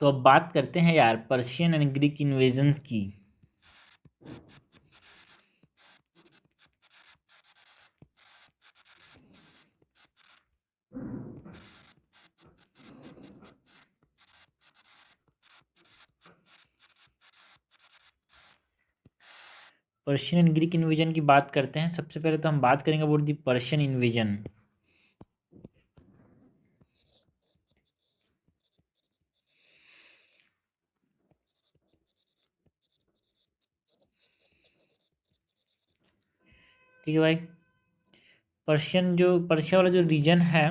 तो अब बात करते हैं यार पर्शियन एंड ग्रीक इन्वेजन्स की। पर्शियन एंड ग्रीक इन्वेजन की बात करते हैं। सबसे पहले तो हम बात करेंगे अबाउट दी पर्शियन इन्वेजन। ठीक है भाई। पर्शिया वाला जो रीजन है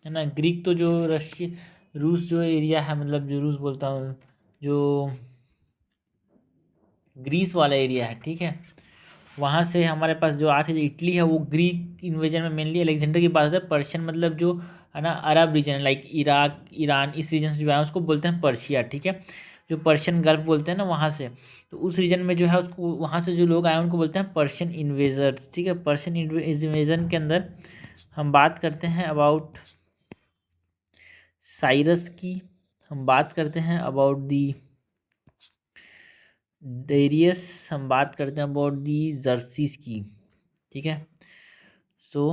ना, ग्रीक तो जो रशिया रूस जो एरिया है, मतलब जो रूस बोलता हूँ, जो ग्रीस वाला एरिया है, ठीक है, वहाँ से हमारे पास जो आज की इटली है वो ग्रीक इन्वेजन में मेनली अलेक्जेंडर की बात है। पर्शियन मतलब जो है ना अरब रीजन, लाइक इराक ईरान, इस रीजन से जो है उसको बोलते हैं पर्शिया, ठीक है। जो पर्शियन गल्फ बोलते हैं ना वहाँ से, तो उस रीजन में जो है उसको वहाँ से जो लोग आए उनको बोलते हैं पर्शियन इन्वेजर्स, ठीक है। पर्शियन इन्वेजन के अंदर हम बात करते हैं अबाउट साइरस की, हम बात करते हैं अबाउट दी डेरियस, हम बात करते हैं अबाउट दी जर्सीस की, ठीक है। सो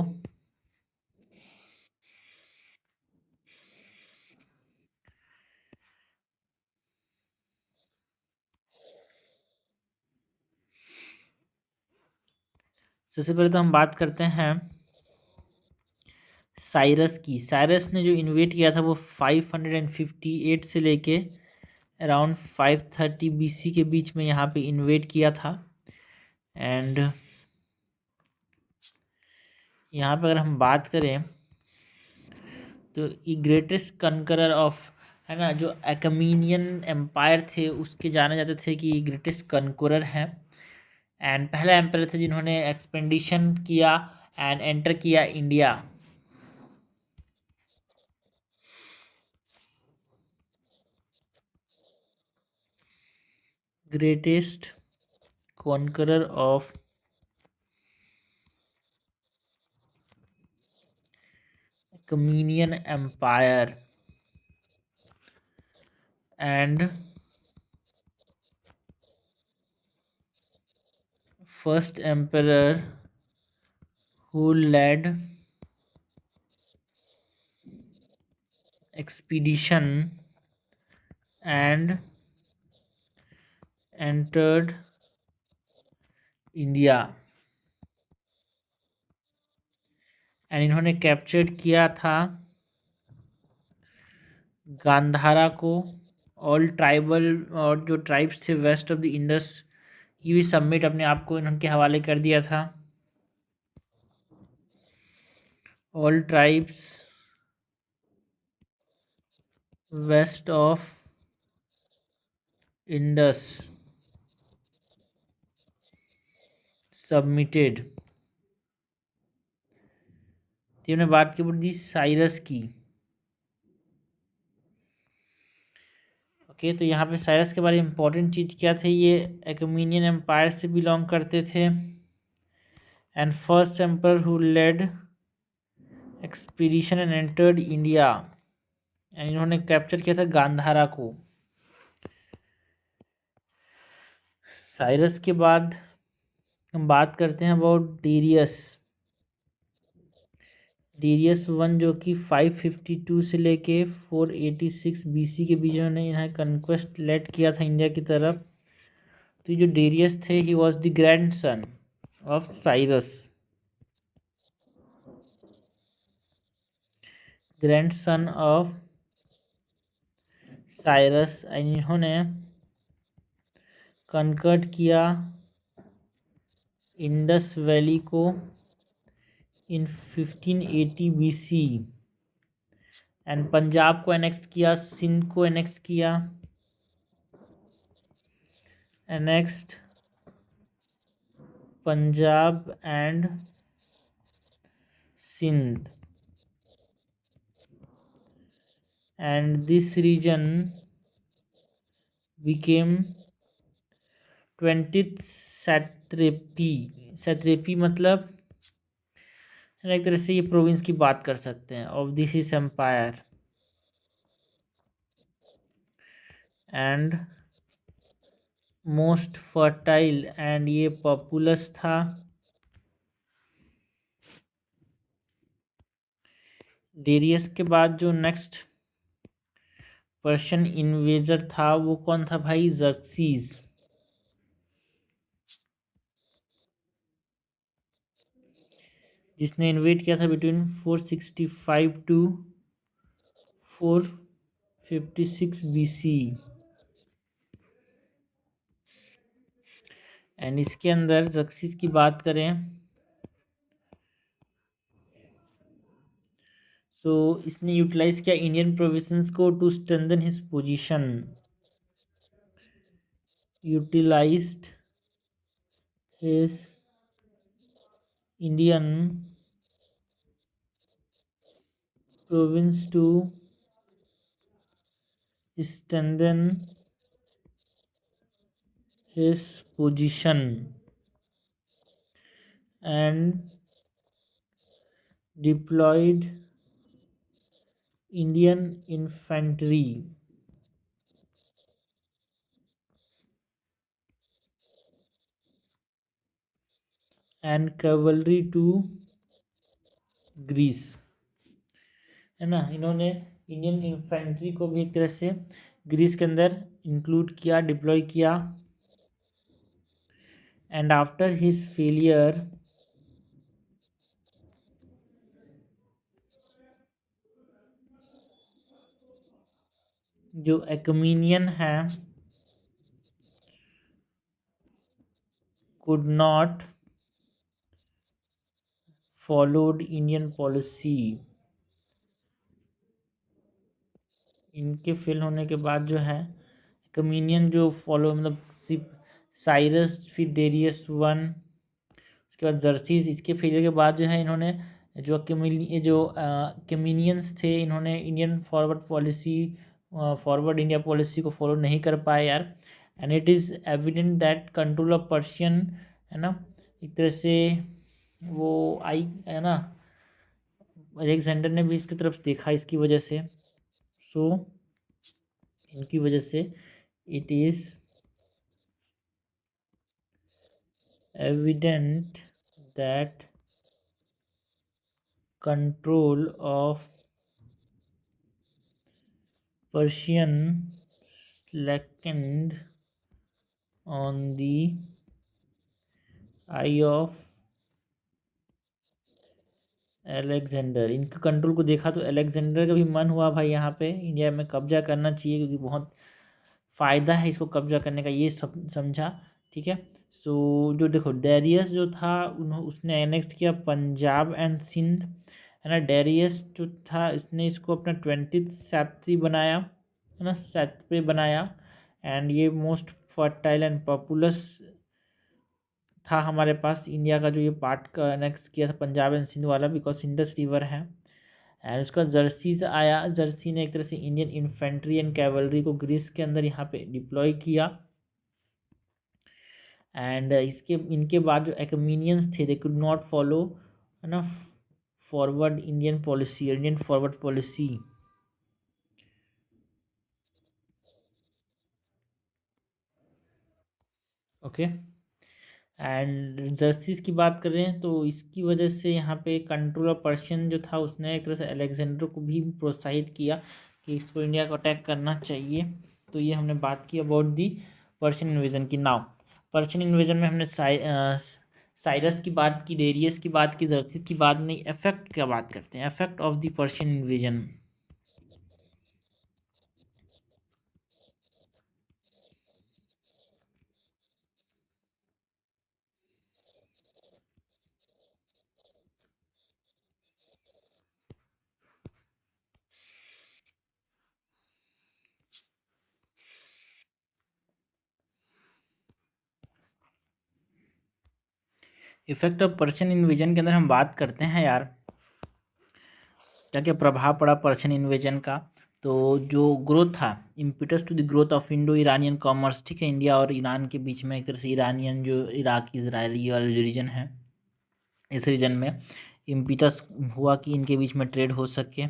सबसे पहले तो हम बात करते हैं साइरस की। साइरस ने जो इन्वेट किया था वो 558 से लेके अराउंड 530 BC के बीच में यहाँ पे इन्वेट किया था। एंड यहाँ पे अगर हम बात करें तो ये ग्रेटेस्ट कनकरर ऑफ, है ना, जो एकमीनियन एम्पायर थे उसके जाने जाते थे कि ये ग्रेटेस्ट कनकरर हैं। एंड पहला एम्पायर थे जिन्होंने एक्सपेंडिशन किया एंड एंटर किया India. Greatest conqueror of Communion Empire and first emperor who led expedition and entered India। And इन्होंने कैप्चर्ड किया था गांधारा को, ऑल ट्राइबल और जो ट्राइब्स थे वेस्ट ऑफ द इंडस, ये भी सबमिट अपने आप को इनके हवाले कर दिया था। All tribes west of Indus submitted. तो हमने बात की दी साइरस की। ओके, तो यहाँ पे साइरस के बारे में इंपॉर्टेंट चीज़ क्या थे, ये एकमीनियन एम्पायर से बिलोंग करते थे। And first emperor who led expedition and entered India, and इन्होंने कैप्चर किया था गांधारा को। साइरस के बाद हम बात करते हैं अबाउट डेरियस। डेरियस वन जो कि 552 से लेके 486 BC के बीच में इन्हें कन्क्वेस्ट लेड किया था इंडिया की तरफ। तो जो डेरियस थे he was the grand son of Cyrus, grand son of Cyrus. इन्होंने कनकर्ट किया इंडस वैली को इन 1580 BC एंड पंजाब को एनेक्स किया, सिंध को एनेक्स किया, annexed Punjab and Sindh, and this region became 20th satrapy. Satrapy मतलब एक तरह से ये प्रोविंस की बात कर सकते हैं ऑफ दिस इस empire. And most fertile and ये पॉपुलस था। डेरियस के बाद जो नेक्स्ट पर्शियन इन्वेजर था वो कौन था भाई? जर्सीज। जिसने इन्वेट किया था बिटवीन 465 टू 456 BC। एंड इसके अंदर जर्सीज की बात करें तो इसने यूटिलाइज किया इंडियन प्रोविंसेस को to strengthen his position. Utilised his Indian province to strengthen his position and deployed Indian infantry and cavalry to Greece. है ना, इन्होंने इंडियन इन्फेंट्री को भी एक तरह से ग्रीस के अंदर इंक्लूड किया, डिप्लॉय किया। एंड आफ्टर हिज फेलियर जो एक्मीनियन है could not followed Indian policy. इनके फेल होने के बाद जो है कमीनियन जो फॉलो मतलब साइरस, फिर डेरियस वन, उसके बाद जर्सीस। इसके फेलियर के बाद जो है इन्होंने जो कमीनियंस थे इन्होंने Indian forward policy, forward India policy को फॉलो नहीं कर पाए यार। And it is evident that control of Persian, है ना, एक तरह से वो आई, है ना, अलेक्जेंडर ने भी इसकी तरफ देखा इसकी वजह से। सो इनकी वजह से it is evident that control of Persian slackened on the eye of Alexander. इनके कंट्रोल को देखा तो अलेक्जेंडर का भी मन हुआ भाई यहाँ पे इंडिया में कब्जा करना चाहिए क्योंकि बहुत फ़ायदा है इसको कब्जा करने का, ये सब समझा। ठीक है, सो जो देखो डेरियस जो था उसने एनेक्ट किया पंजाब एंड सिंध, है ना। डेरियस जो था इसने इसको अपना 20th सेंचुरी बनाया, है ना, सेंचुरी बनाया। एंड ये मोस्ट फर्टाइल एंड पॉपुलस था हमारे पास इंडिया का जो ये पार्ट का नेक्स्ट किया था पंजाब एंड सिंध वाला, बिकॉज इंडस रिवर है। एंड उसका जर्सीज आया, जर्सी ने एक तरह से इंडियन इन्फेंट्री एंड कैवलरी को ग्रीस के अंदर यहाँ पे डिप्लॉय किया। एंड इनके बाद जो एक्मीनियंस थे दे कुड नॉट फॉलो, है ना, forward Indian policy, Indian forward policy. Okay, and jerseys की बात करें तो इसकी वजह से यहाँ पे कंट्रोल ऑफ पर्शियन जो था उसने एक तरह से अलेक्जेंडर को भी प्रोत्साहित किया कि इसको इंडिया को अटैक करना चाहिए। तो ये हमने बात की अबाउट दी पर्शियन इन्वेजन की। नाउ पर्शियन इन्वेजन में हमने साइरस की बात की, डेरियस की बात की, जर्सीज की बात नहीं। इफेक्ट क्या बात करते हैं, effect of the Persian invasion. Effect of Persian invasion के अंदर हम बात करते हैं यार क्या क्या प्रभाव पड़ा पर्शियन इन्वेजन का। तो जो ग्रोथ था, impetus to the growth of Indo Iranian commerce, ठीक है, इंडिया और ईरान के बीच में एक तरह से ईरानियन जो इराक इजरायली वाला जो रीजन है, इस रीजन में इम्पिटस हुआ कि इनके बीच में ट्रेड हो सके।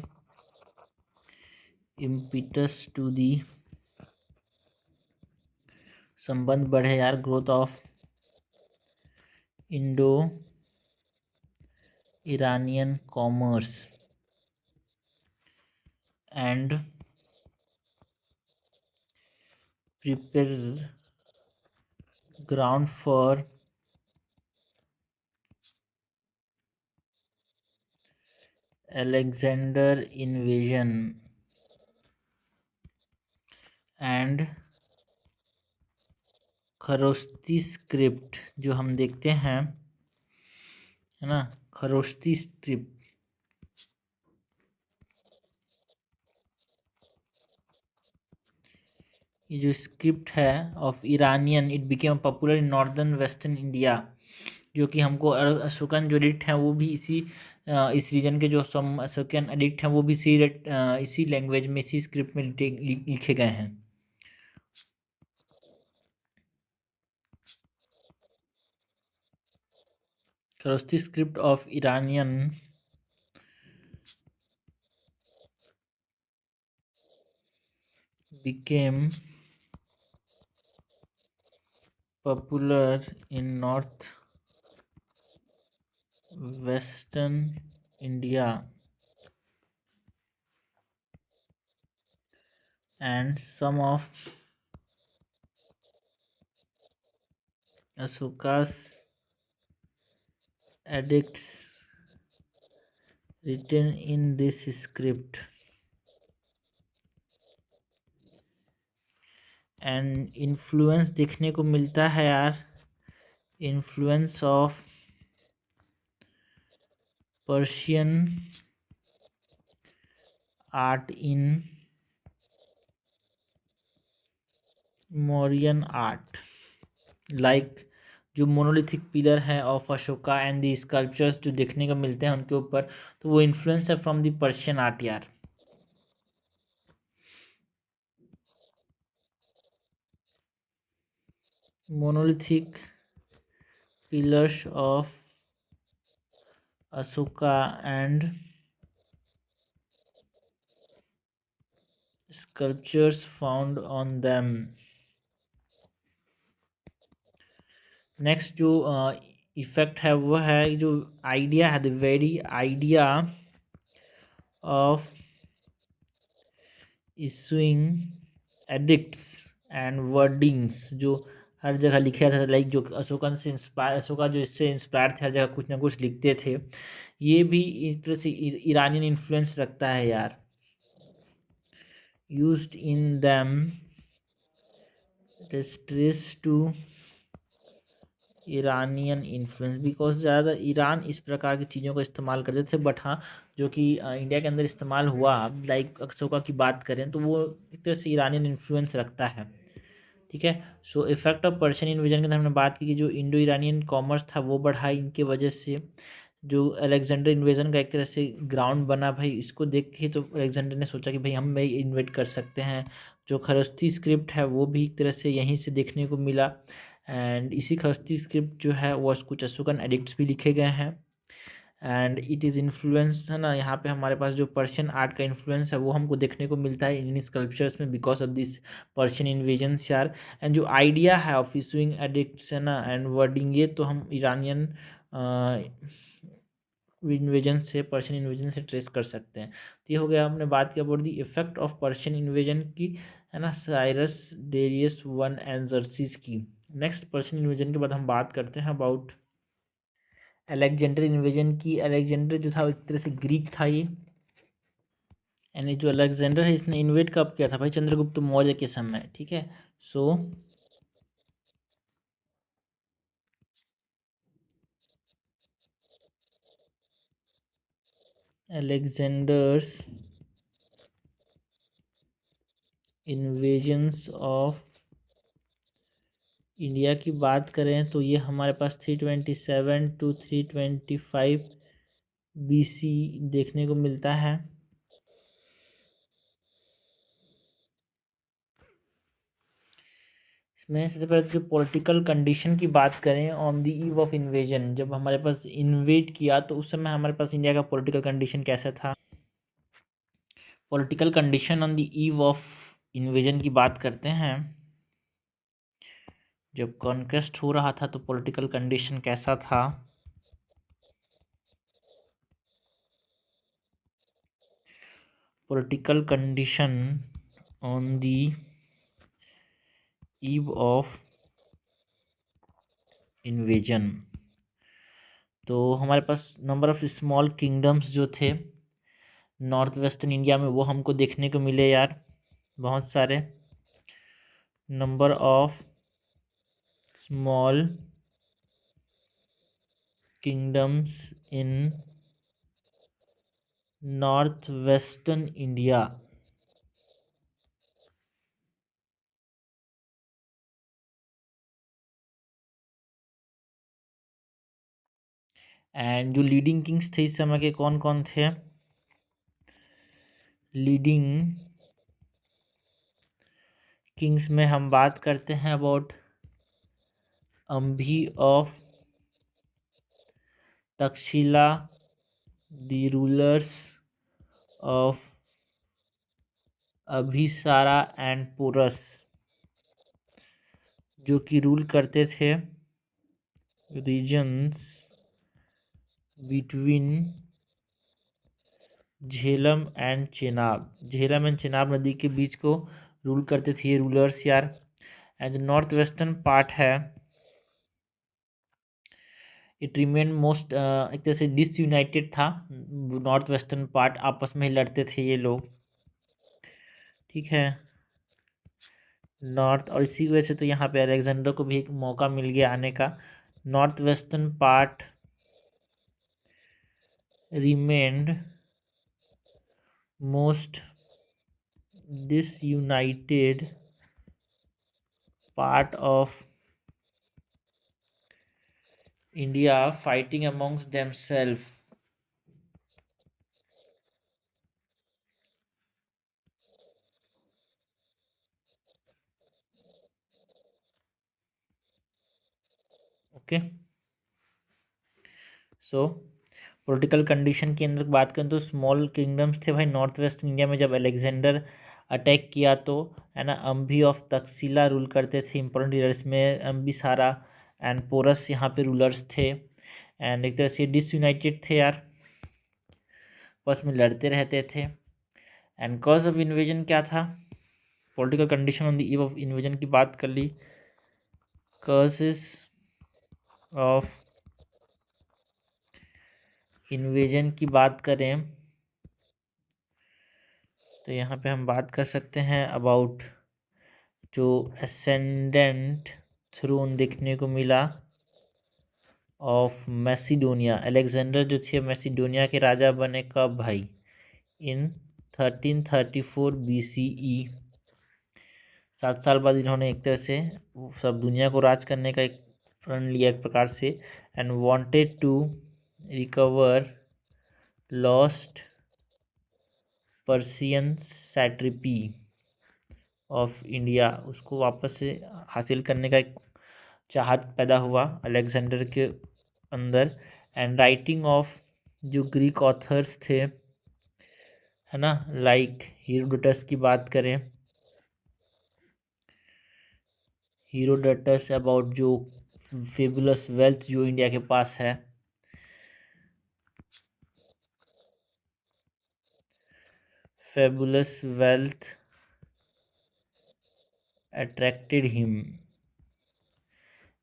इम्पिटस टू दी संबंध बढ़े यार, growth of Indo Iranian commerce and prepare ground for Alexander invasion and Kharosthi script, जो हम देखते हैं है ना, खरोस्ती स्क्रिप्ट, ये जो स्क्रिप्ट है of Iranian, it became popular in northern western India, जो कि हमको अशोकन जो एडिक्ट हैं वो भी इस रीजन के जो सम अशोकन एडिक्ट हैं वो भी इसी लैंग्वेज में, इसी स्क्रिप्ट में लिखे गए हैं। Kharosthi script of Iranian became popular in north western India and some of Ashoka's edicts written in this script and influence देखने को मिलता है यार, influence of Persian art in Mauryan art, like जो मोनोलिथिक पिलर है of Ashoka and the sculptures जो देखने को मिलते हैं उनके ऊपर, तो वो इन्फ्लुएंस है फ्रॉम दी पर्शियन आर्ट यार। monolithic pillars of Ashoka and sculptures found on them। Next जो इफेक्ट है वो है जो आइडिया है, the very idea of issuing addicts and wordings, जो हर जगह लिखे था, लाइक जो अशोकन से इंस्पायर, अशोका जो इससे इंस्पायर थे, हर जगह कुछ ना कुछ लिखते थे, ये भी एक तरह से ईरानियन इन्फ्लुएंस रखता है यार। Used in them restress to Iranian influence, because ज़्यादा ईरान इस प्रकार की चीज़ों का इस्तेमाल करते थे, बट हाँ जो कि इंडिया के अंदर इस्तेमाल हुआ, लाइक अशोका की बात करें तो वो एक तरह से ईरानियन इन्फ्लुएंस रखता है। ठीक है, सो इफेक्ट ऑफ पर्शियन इन्वेजन के अंदर हमने बात की कि जो इंडो ईरानियन कॉमर्स था वो बढ़ा इनके वजह से, जो अलेक्जेंडर इन्वेजन का एक तरह से ग्राउंड बना भाई, इसको देख के तो अलेक्जेंडर ने सोचा कि भाई हम भाई इन्वेट कर सकते हैं। जो खरोस्ती स्क्रिप्ट है वो भी एक तरह से यहीं से देखने को मिला, एंड इसी खरोस्ती स्क्रिप्ट जो है वो कुछ अशोकन एडिक्ट्स भी लिखे गए हैं, एंड इट इज़ इन्फ्लुएंस है ना, यहाँ पे हमारे पास जो पर्शियन आर्ट का इन्फ्लुएंस है वो हमको देखने को मिलता है इन स्कल्पचर्स में, because of this Persian invasions यार। एंड जो आइडिया है ऑफ इशूइंग एडिक्ट्स है ना एंड वर्डिंग, ये तो हम ईरानियन इन्वेजन से, पर्शियन इन्वेजन से ट्रेस कर सकते हैं। तो ये हो गया, हमने बात की about the effect of Persian invasion की, है ना, Cyrus Darius one and jerseys की। नेक्स्ट पर्शियन इन्वेजन के बाद हम बात करते हैं अबाउट अलेक्जेंडर इन्वेजन की। अलेक्जेंडर जो था एक तरह से ग्रीक था ये, यानी जो अलेक्जेंडर है इसने इन्वेट कब किया था भाई, चंद्रगुप्त मौर्य के समय। ठीक है, सो अलेक्जेंडर्स इन्वेजन्स ऑफ इंडिया की बात करें तो ये हमारे पास 327 to 325 BC देखने को मिलता है। इसमें सबसे पहले जो पॉलिटिकल कंडीशन की बात करें on the eve of invasion, जब हमारे पास इन्वेट किया तो उस समय हमारे पास इंडिया का पॉलिटिकल कंडीशन कैसा था। Political condition on the eve of invasion की बात करते हैं जब कॉन्क्वेस्ट हो रहा था तो पॉलिटिकल कंडीशन कैसा था? Political condition on the eve of invasion, तो हमारे पास नंबर ऑफ स्मॉल किंगडम्स जो थे नॉर्थ वेस्टर्न इंडिया में वो हमको देखने को मिले यार, बहुत सारे। Number of small kingdoms in north western India, and जो लीडिंग किंग्स थे इस समय के कौन कौन थे? लीडिंग किंग्स में हम बात करते हैं about Ambhi of Takshashila, the rulers of Abhisara and Porus, जो कि रूल करते थे regions between Jhelum and Chenab, Jhelum and Chenab नदी के बीच को रूल करते थे ये रूलर्स यार। एंड जो नॉर्थ वेस्टर्न पार्ट है इट रिमेन मोस्ट एक तरह से डिसयूनाइटेड था, नॉर्थ वेस्टर्न पार्ट आपस में ही लड़ते थे ये लोग, ठीक है। नॉर्थ, और इसी वजह से तो यहाँ पे अलेक्जेंडर को भी एक मौका मिल गया आने का। North western part remained most disunited part of India fighting amongst themselves. Okay, so political condition के अंदर बात करें तो स्मॉल किंगडम्स थे भाई नॉर्थ वेस्ट इंडिया में। जब अलेक्जेंडर अटैक किया तो है ना, अम्भी ऑफ तक्षशिला रूल करते थे इंपॉर्टेंट लीडर्स में, अम्बिसारा एंड पोरस यहाँ पे रूलर्स थे। एंड एक तरह से डिसयूनाइटेड थे यार, बस में लड़ते रहते थे। एंड कॉज ऑफ इन्वेजन क्या था? Political condition on the eve of invasion की बात कर ली। कॉजेस ऑफ इन्वेजन की बात करें तो यहाँ पे हम बात कर सकते हैं अबाउट जो असेंडेंट थ्रोन देखने को मिला ऑफ मैसिडोनिया। अलेक्जेंडर जो थे मैसिडोनिया के राजा बने कब भाई? इन 1334 BCE। 7 साल बाद इन्होंने एक तरह से सब दुनिया को राज करने का एक प्रण लिया एक प्रकार से, and wanted to recover lost Persian satrapy of India, उसको वापस से हासिल करने का एक चाहत पैदा हुआ अलेक्जेंडर के अंदर। एंड राइटिंग ऑफ जो ग्रीक ऑथर्स थे है ना, लाइक हीरोडोटस की बात करें, हीरोडोटस अबाउट जो फेबुलस वेल्थ जो इंडिया के पास है, fabulous wealth attracted him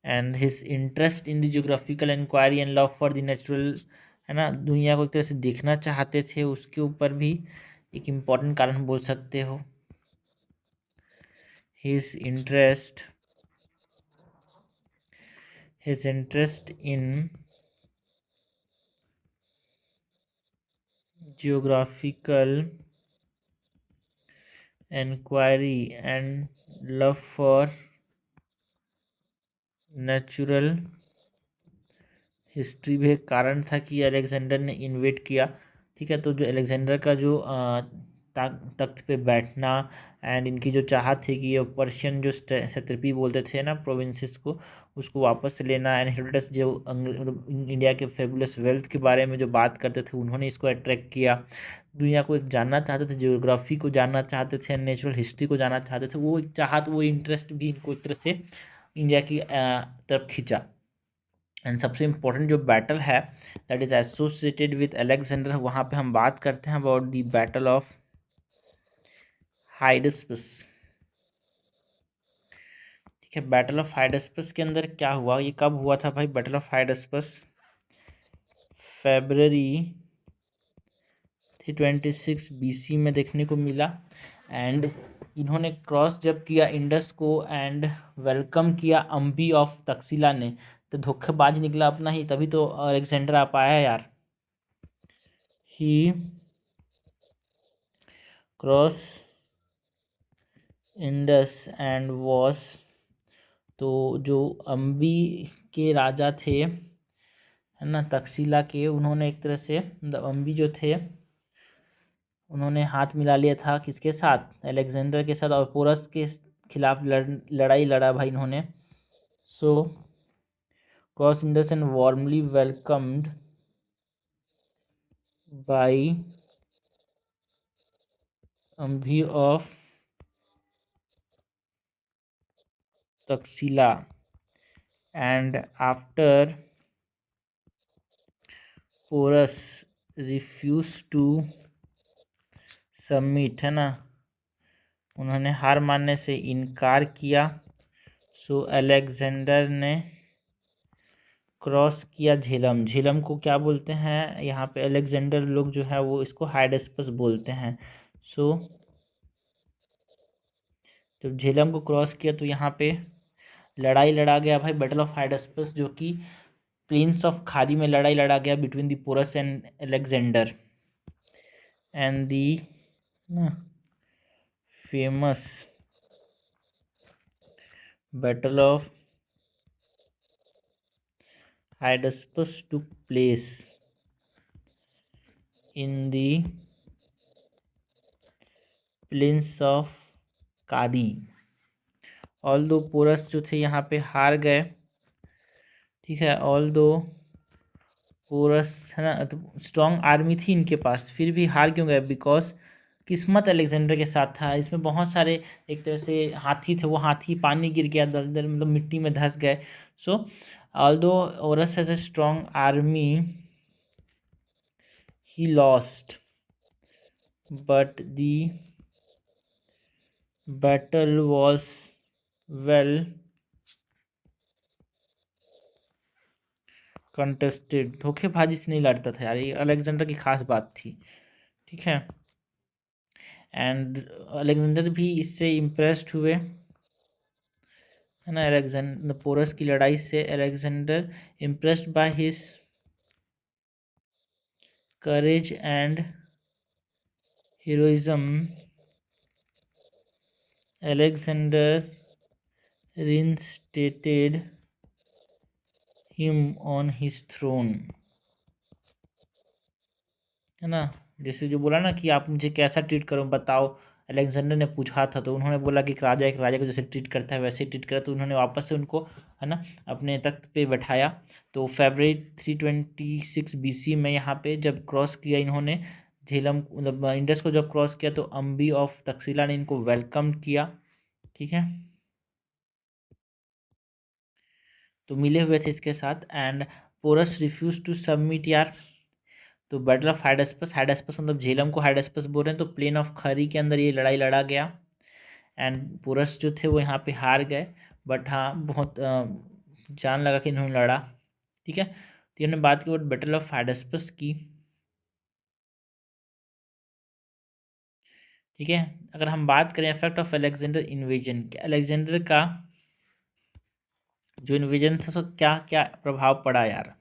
and his interest in the geographical inquiry and love for the natural, है ना, दुनिया को एक तरह से देखना चाहते थे, उसके ऊपर भी एक इम्पॉर्टेंट कारण बोल सकते हो। his interest in geographical inquiry and love for natural history भी एक कारण था कि अलेक्जेंडर ने इन्वेट किया, ठीक है। तो जो अलेक्जेंडर का जो तख्त पे बैठना एंड इनकी जो चाहत थी कि ये पर्शियन जो सत्रपी बोलते थे ना प्रोविंसेस को, उसको वापस से लेना, एंड हेरोडोटस जो इंडिया के फेबुलस वेल्थ के बारे में जो बात करते थे उन्होंने इसको अट्रैक्ट किया। दुनिया को एक जानना चाहते थे, जियोग्राफी को जानना चाहते थे, नेचुरल हिस्ट्री को जानना चाहते थे, वो एक चाहत वो इंटरेस्ट भी इनको एक तरह से इंडिया की तरफ खींचा। एंड सबसे इम्पोर्टेंट जो बैटल है that is associated with Alexander, वहाँ पे हम बात करते हैं अबाउट द बैटल ऑफ हाइडस्पस। ठीक है, बैटल ऑफ हाइडस्पस के अंदर क्या हुआ, ये कब हुआ था भाई? Battle of Hydaspes February 326 BC में देखने को मिला। एंड इन्होंने क्रॉस जब किया इंडस को एंड वेलकम किया अम्बी ऑफ तक्षशिला ने, तो धोखेबाज निकला अपना ही, तभी तो अलेक्जेंडर आ पाया यार। ही क्रॉस इंडस एंड वॉस, तो जो अम्बी के राजा थे है ना तक्षशिला के, उन्होंने एक तरह से अम्बी जो थे उन्होंने हाथ मिला लिया था किसके साथ? अलेक्जेंडर के साथ, और पोरस के खिलाफ लड़ाई लड़ा भाई इन्होंने। So cross Indus and warmly welcomed by Ambi of Takshashila and after Porus refuse to submit, है ना, उन्होंने हार मानने से इनकार किया। सो अलेक्जेंडर ने क्रॉस किया झेलम। झेलम को क्या बोलते हैं यहाँ पे? अलेक्जेंडर लोग जो है वो इसको हाइडस्पस बोलते हैं। सो जब झेलम को क्रॉस किया तो यहाँ पे लड़ाई लड़ा गया भाई, बैटल ऑफ हाइडस्पस, जो कि प्लेन्स ऑफ खाड़ी में लड़ाई लड़ा गया between the Porus and Alexander. And the famous battle of Hydaspes took place in the plains of कादी। ऑल दो पोरस जो थे यहाँ पे हार गए, ठीक है, ऑल दो पोरस है ना, तो स्ट्रॉन्ग आर्मी थी इनके पास, फिर भी हार क्यों गए? बिकॉज किस्मत अलेक्जेंडर के साथ था। इसमें बहुत सारे एक तरह से हाथी थे, वो हाथी पानी गिर गया, दलदल मतलब मिट्टी में धंस गए। सो ऑल दो ORS has a strong army he lost, but the battle was well contested। धोखेबाजी से नहीं लड़ता था यार, ये अलेक्जेंडर की खास बात थी, ठीक है। एंड अलेक्जेंडर भी इससे इम्प्रेस्ड हुए, है ना, अलेक्जेंडर पोरस की लड़ाई से Alexander impressed by his courage and heroism, Alexander reinstated him on his throne, है ना। जैसे जो बोला ना कि आप मुझे कैसा ट्रीट करो बताओ, अलेक्जेंडर ने पूछा था, तो उन्होंने बोला कि एक राजा को जैसे ट्रीट करता है वैसे ट्रीट करा, तो उन्होंने वापस से उनको है ना अपने तख्त पे बैठाया। तो February 326 BC में यहाँ पे जब क्रॉस किया इन्होंने झेलम, मतलब इंडस को जब क्रॉस किया, तो अम्बी ऑफ तक्षशिला ने इनको वेलकम किया, ठीक है, तो मिले हुए थे इसके साथ। And Porus refuse to submit यार। तो बैटल ऑफ हाइडस्पस, हाइडस्पस मतलब झेलम को हाइडस्पस बोल रहे हैं, तो प्लेन ऑफ खरी के अंदर ये लड़ाई लड़ा गया। एंड पोरस जो थे वो यहाँ पे हार गए, बट हाँ बहुत जान लगा कि इन्होंने लड़ा, ठीक है। तो इन्होंने बात की बैटल ऑफ हाइडस्पस की, ठीक है। अगर हम बात करें effect of Alexander invasion, Alexander का जो इन्वेजन था, सो क्या क्या प्रभाव पड़ा यार।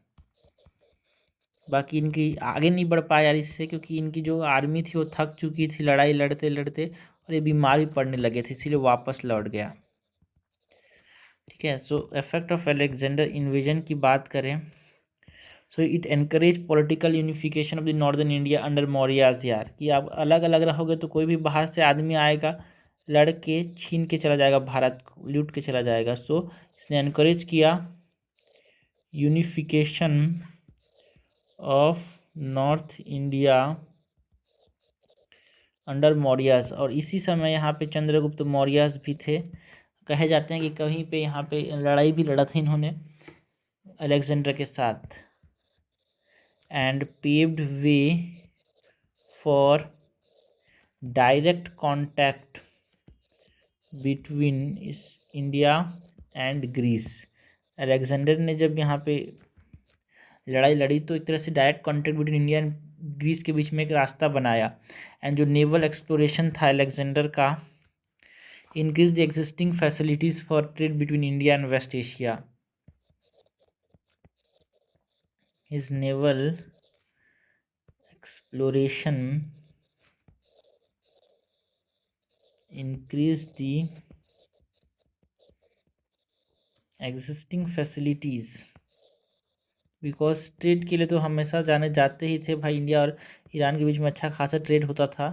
बाकी इनकी आगे नहीं बढ़ पाया यार इससे, क्योंकि इनकी जो आर्मी थी वो थक चुकी थी लड़ाई लड़ते लड़ते, और ये बीमार भी पड़ने लगे थे, इसीलिए वापस लौट गया, ठीक है। सो इफेक्ट ऑफ अलेक्जेंडर इन्वेजन की बात करें, so it encourage political unification of the northern India under Mauryas यार, कि आप अलग अलग रहोगे तो कोई भी बाहर से आदमी आएगा, लड़ के छीन के चला जाएगा, भारत को लूट के चला जाएगा। सो इसने एनकरेज किया unification of north India under Mauryas. और इसी समय यहाँ पे चंद्रगुप्त मौर्यास भी थे, कहे जाते हैं कि कहीं पे यहाँ पे लड़ाई भी लड़ा था इन्होंने अलेक्जेंडर के साथ, and paved way for direct contact between India and Greece. Alexander ने जब यहाँ पे लड़ाई लड़ी तो एक तरह से direct contact between India and Greece के बीच में एक रास्ता बनाया। एंड जो नेवल एक्सप्लोरेशन था अलेक्जेंडर का, increase the existing facilities for trade between India and waste Asia. His naval exploration increase the existing facilities, because trade के लिए तो हमेशा जाते ही थे भाई, इंडिया और ईरान के बीच में अच्छा खासा ट्रेड होता था।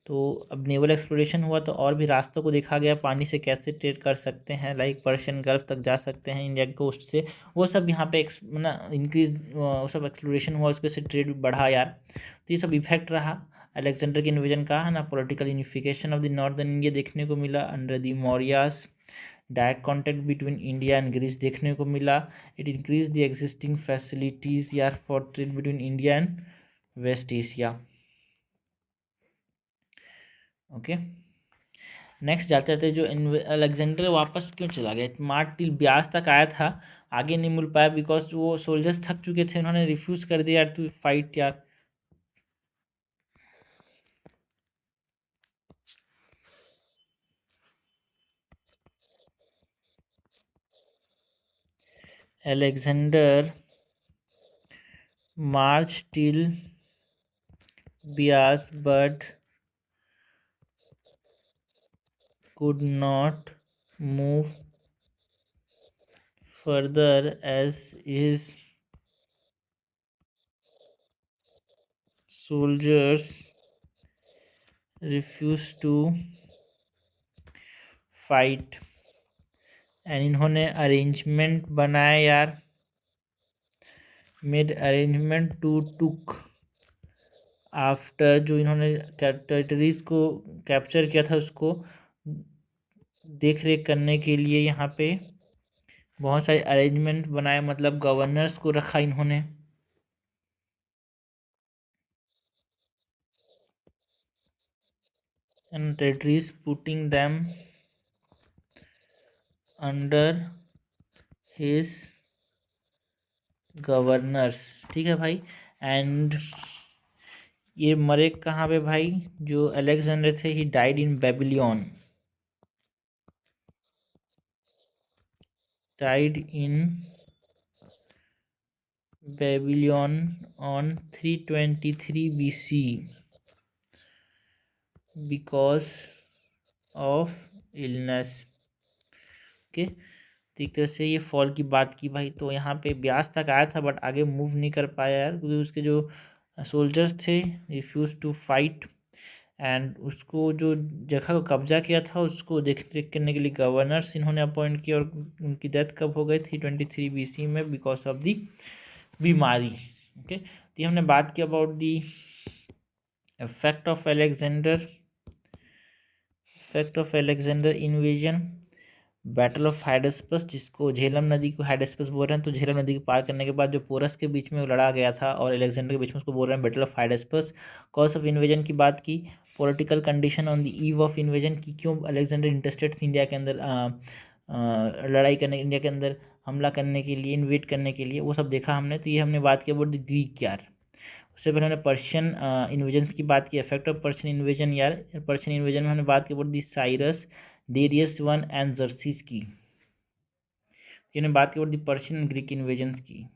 तो अब नेवल एक्सप्लोरेशन हुआ तो और भी रास्तों को देखा गया, पानी से कैसे ट्रेड कर सकते हैं, लाइक पर्शियन गल्फ तक जा सकते हैं इंडिया कोस्ट से, वो सब यहाँ पे इंक्रीज वो सब एक्सप्लोरेशन हुआ, उसके से ट्रेड बढ़ा यार। तो ये सब इफेक्ट रहा अलेक्जेंडर के इन्वेजन का, है ना। Political unification of the northern India देखने को मिला under the Mauryas, direct contact between India and Greece देखने को मिला। It increase the existing facilities यार for trade between India and waste Asia. Okay, next जाते जाते जो अलेक्जेंडर वापस क्यों चला गया, मार्च टिल ब्यास तक आया था, आगे नहीं मिल पाया बिकॉज वो सोल्जर्स थक चुके थे, उन्होंने रिफ्यूज कर दिया यार टू फाइट यार। Alexander marched till Bias but could not move further as his soldiers refused to fight। And इन्होंने अरेंजमेंट बनाया यार, made arrangement to took after, जो इन्होंने टेरिटरीज को कैप्चर किया था उसको देख रेख करने के लिए यहाँ पे बहुत सारे अरेंजमेंट बनाए, मतलब गवर्नर्स को रखा इन्होंने। And territories putting them under his governors, ठीक है भाई। एंड ये मरे कहाँ पे भाई, जो अलेक्जेंडर थे, he died in Babylon, died in Babylon on 323 BC because of illness। Okay, तो एक तरह से ये फॉल की बात की भाई। तो यहाँ पे ब्यास तक आया था बट आगे मूव नहीं कर पाया यार, क्योंकि उसके जो सोल्जर्स थे रिफ्यूज टू फाइट, एंड उसको जो जगह को कब्जा किया था उसको देख रेख करने के लिए गवर्नर्स इन्होंने अपॉइंट किया। और उनकी डेथ कब हो गई थी 23 BC में, बिकॉज ऑफ दी बीमारी। ओके, तो हमने बात की about the effect of Alexander invasion, battle of Hydaspes, जिसको झेलम नदी को हाइडेस्पस बोल रहे हैं। तो झेलम नदी को पार करने के बाद जो पोरस के बीच में वो लड़ा गया था और अलेक्जेंडर के बीच में, उसको बोल रहे हैं battle of Hydaspes. Cause of invasion की बात की, political condition on the eve of invasion की, क्यों अलेक्जेंडर इंटरेस्टेड थी इंडिया के अंदर लड़ाई करने, इंडिया के अंदर हमला करने के लिए, इन्वेट करने के लिए, वो सब देखा हमने। तो ये हमने बात की अबाउट द ग्रीक यार। उससे पहले हमने पर्शियन इन्वेजन की बात की, इफेक्ट ऑफ पर्शियन इन्वेजन यार। पर्शियन इन्वेजन में हमने बात की about the Cyrus, Darius one and jerseys की। हमने बात की about the Persian Greek invasions की।